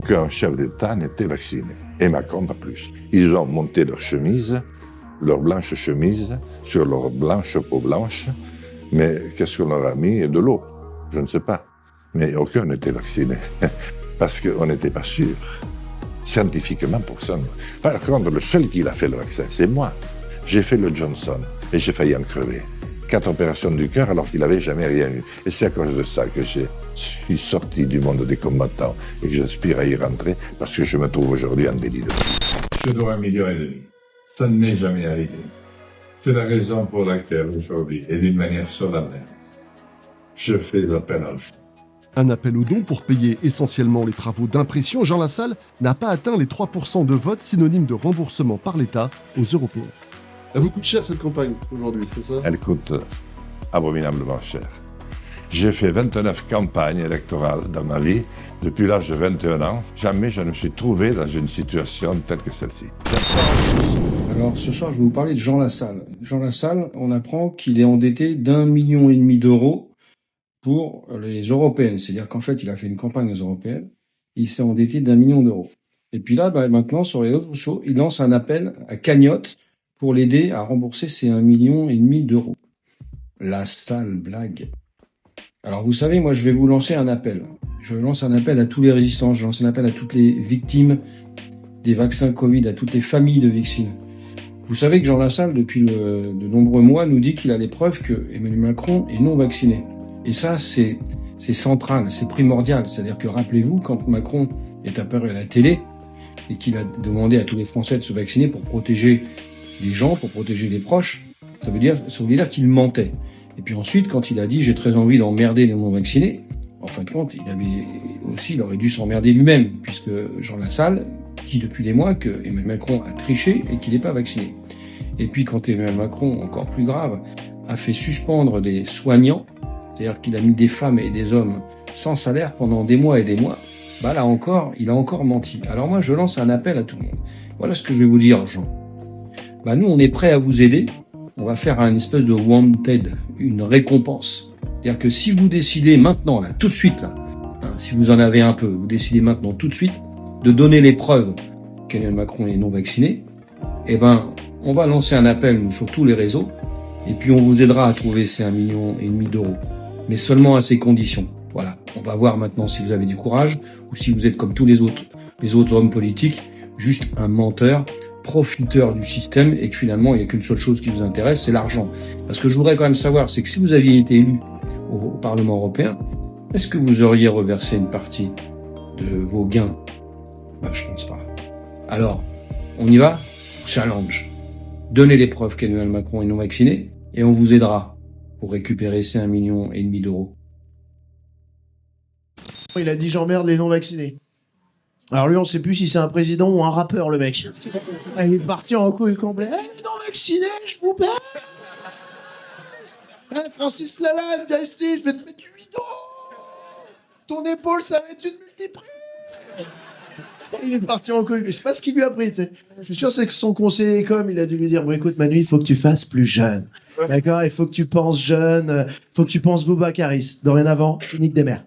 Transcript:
qu'un chef d'État n'était vacciné. Et Macron pas plus. Ils ont monté leur blanche chemise, sur leur blanche peau blanche, mais qu'est-ce qu'on leur a mis? De l'eau, je ne sais pas. Mais aucun n'était vacciné, parce qu'on n'était pas sûr. Scientifiquement, personne. Par contre, le seul qui a fait le vaccin, c'est moi. J'ai fait le Johnson, et j'ai failli en crever. 4 opérations du cœur alors qu'il n'avait jamais rien eu. Et c'est à cause de ça que je suis sorti du monde des combattants et que j'aspire à y rentrer, parce que je me trouve aujourd'hui en délit de vie. Je dois 1,5 million. Ça ne m'est jamais arrivé. C'est la raison pour laquelle aujourd'hui, et d'une manière solennelle, je fais appel à vous. Un appel aux dons pour payer essentiellement les travaux d'impression. Jean Lassalle n'a pas atteint les 3% de vote synonyme de remboursement par l'État aux Européens. Elle vous coûte cher cette campagne aujourd'hui, c'est ça? Elle coûte abominablement cher. J'ai fait 29 campagnes électorales dans ma vie. Depuis l'âge de 21 ans, jamais je ne me suis trouvé dans une situation telle que celle-ci. Alors ce soir, je vais vous parler de Jean Lassalle. Jean Lassalle, on apprend qu'il est endetté d'1,5 million d'euros pour les européennes. C'est-à-dire qu'en fait, il a fait une campagne aux européennes. Il s'est endetté d'1 million d'euros. Et puis là, maintenant, sur les réseaux sociaux, il lance un appel à Cagnotte pour l'aider à rembourser ses 1,5 million d'euros. La sale blague. Alors vous savez, moi je vais vous lancer un appel. Je lance un appel à tous les résistants, je lance un appel à toutes les victimes des vaccins Covid, à toutes les familles de victimes. Vous savez que Jean Lassalle, depuis de nombreux mois, nous dit qu'il a les preuves que Emmanuel Macron est non vacciné. Et ça, c'est central, c'est primordial. C'est-à-dire que rappelez-vous, quand Macron est apparu à la télé et qu'il a demandé à tous les Français de se vacciner pour protéger les gens, pour protéger les proches, ça veut dire qu'il mentait. Et puis ensuite, quand il a dit « j'ai très envie d'emmerder les non-vaccinés », en fin de compte, il aurait dû s'emmerder lui-même, puisque Jean Lassalle dit depuis des mois que Emmanuel Macron a triché et qu'il n'est pas vacciné. Et puis quand Emmanuel Macron, encore plus grave, a fait suspendre des soignants, c'est-à-dire qu'il a mis des femmes et des hommes sans salaire pendant des mois et des mois, là encore, il a encore menti. Alors moi, je lance un appel à tout le monde. Voilà ce que je vais vous dire, Jean. Nous, on est prêt à vous aider. On va faire un espèce de wanted, une récompense. C'est-à-dire que si vous décidez maintenant, tout de suite, si vous en avez un peu, vous décidez maintenant tout de suite de donner les preuves qu'Emmanuel Macron est non vacciné, on va lancer un appel sur tous les réseaux, et puis on vous aidera à trouver ces 1,5 million d'euros. Mais seulement à ces conditions. Voilà. On va voir maintenant si vous avez du courage, ou si vous êtes comme tous les autres hommes politiques, juste un menteur, profiteur du système, et que finalement, il n'y a qu'une seule chose qui vous intéresse, c'est l'argent. Parce que je voudrais quand même savoir, c'est que si vous aviez été élu au Parlement européen, est-ce que vous auriez reversé une partie de vos gains? Je pense pas. Alors, on y va? Challenge. Donnez les preuves qu'Emmanuel Macron est non vacciné, et on vous aidera pour récupérer ces 1,5 million d'euros. Il a dit j'emmerde les non-vaccinés. Alors lui, on sait plus si c'est un président ou un rappeur, le mec. Il est parti en couille complet. Les non-vaccinés, je vous baise. Francis Lalanne, viens ici, je vais te mettre du huido. Ton épaule, ça va être une multiprise. Il est parti en couille. Je sais pas ce qu'il lui a pris, tu sais. Je suis sûr c'est que son conseiller com, il a dû lui dire bon écoute Manu, il faut que tu fasses plus jeune. D'accord, il faut que tu penses jeune, il faut que tu penses Boubacaris. Dorénavant, tu niques des mères.